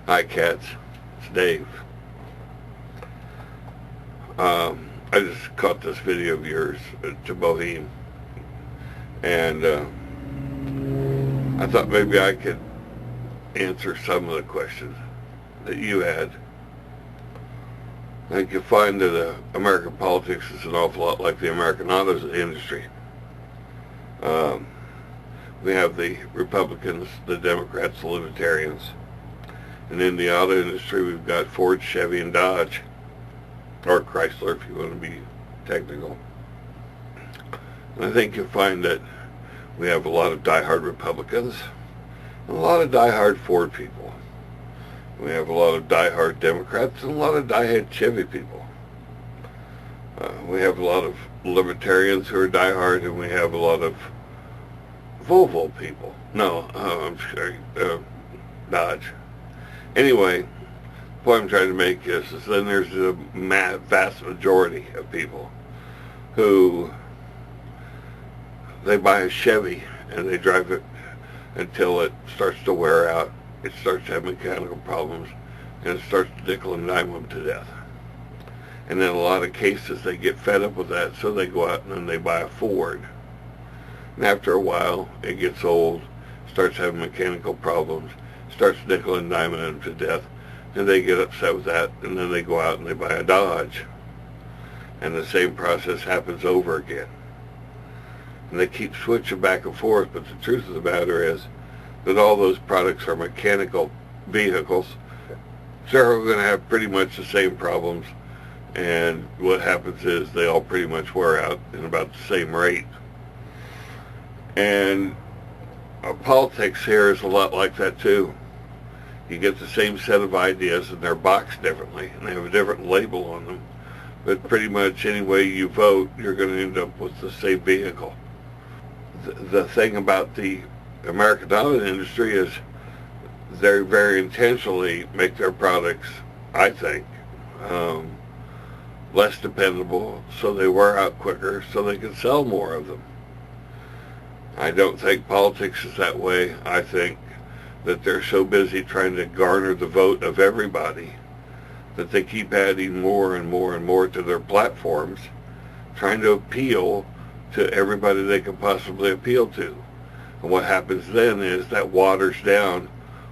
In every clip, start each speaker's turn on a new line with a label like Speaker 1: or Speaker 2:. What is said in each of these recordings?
Speaker 1: Hi, Katz. It's Dave. I just caught this video of yours to Boheme, and I thought maybe I could answer some of the questions that you had. I think you'll find that American politics is an awful lot like the American auto industry. We have the Republicans, the Democrats, the Libertarians. And in the auto industry, we've got Ford, Chevy, and Dodge. Or Chrysler, if you want to be technical. And I think you'll find that we have a lot of diehard Republicans and a lot of diehard Ford people. We have a lot of diehard Democrats and a lot of diehard Chevy people. We have a lot of Libertarians who are diehard, and we have a lot of Volvo people. No, I'm sorry, Dodge. Anyway, the point I'm trying to make is then there's a vast majority of people who they buy a Chevy and they drive it until it starts to wear out, it starts to have mechanical problems, and it starts to nickel and dime them to death. And in a lot of cases they get fed up with that, so they go out and then they buy a Ford. And after a while it gets old, starts having mechanical problems, starts nickel and diming them to death, and they get upset with that, and then they go out and they buy a Dodge. And the same process happens over again. And they keep switching back and forth, but the truth of the matter is that all those products are mechanical vehicles. They're going to have pretty much the same problems, and what happens is they all pretty much wear out in about the same rate. And politics here is a lot like that too. You get the same set of ideas, and they're boxed differently, and they have a different label on them. But pretty much any way you vote, you're going to end up with the same vehicle. The thing about the American auto industry is they very intentionally make their products, I think, less dependable, so they wear out quicker, so they can sell more of them. I don't think politics is that way. I think that they're so busy trying to garner the vote of everybody that they keep adding more and more and more to their platforms, trying to appeal to everybody they can possibly appeal to. And what happens then is that waters down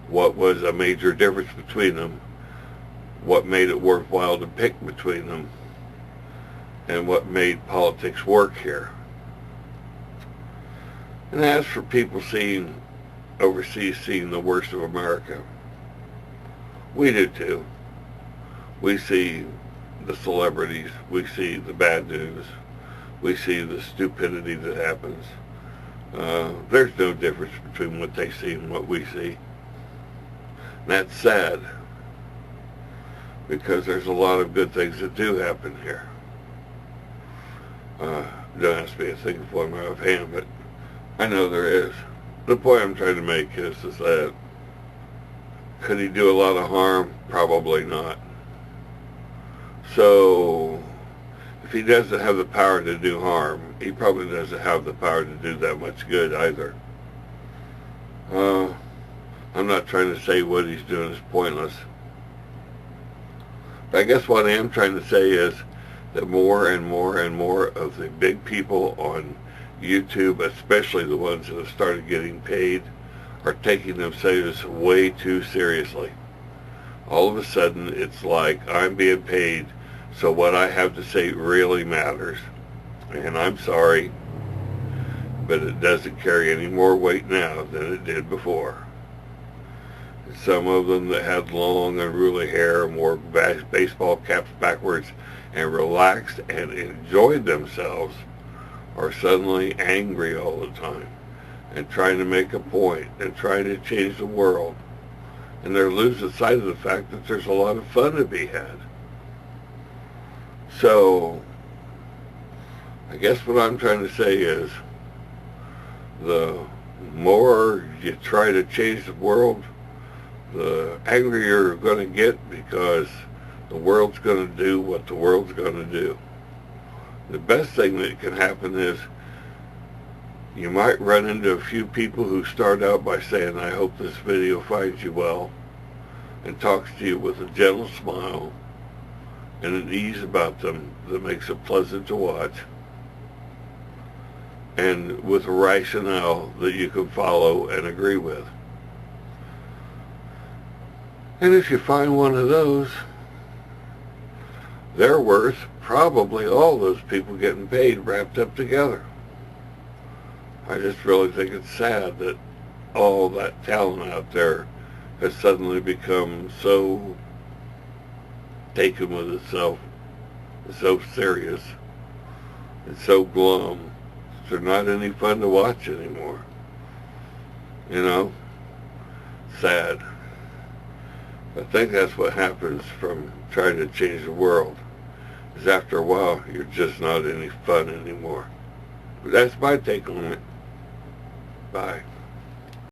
Speaker 1: what was a major difference between them, what made it worthwhile to pick between them, and what made politics work here. And as for people overseas seeing the worst of America, we do too. We see the celebrities, we see the bad news, we see the stupidity that happens. There's no difference between what they see and what we see. And that's sad, because there's a lot of good things that do happen here. Don't ask me to think of one right offhand, but I know there is. The point I'm trying to make is that could he do a lot of harm? Probably not. So if he doesn't have the power to do harm, he probably doesn't have the power to do that much good either. I'm not trying to say what he's doing is pointless. But I guess what I am trying to say is that more and more and more of the big people on YouTube, especially the ones that have started getting paid, are taking themselves way too seriously. All of a sudden, it's like I'm being paid, so what I have to say really matters. And I'm sorry, but it doesn't carry any more weight now than it did before. Some of them that had long unruly hair and wore baseball caps backwards and relaxed and enjoyed themselves are suddenly angry all the time and trying to make a point and trying to change the world. And they're losing sight of the fact that there's a lot of fun to be had. So, I guess what I'm trying to say is the more you try to change the world, the angrier you're going to get, because the world's going to do what the world's going to do. The best thing that can happen is you might run into a few people who start out by saying, I hope this video finds you well. and talks to you with a gentle smile and an ease about them that makes it pleasant to watch, and with a rationale that you can follow and agree with. And if you find one of those, they're worth probably all those people getting paid wrapped up together. I just really think it's sad that all that talent out there has suddenly become so taken with itself, so serious, and so glum. They're not any fun to watch anymore. You know? Sad. I think that's what happens from trying to change the world, is after a while you're just not any fun anymore. But that's my take on it. Bye.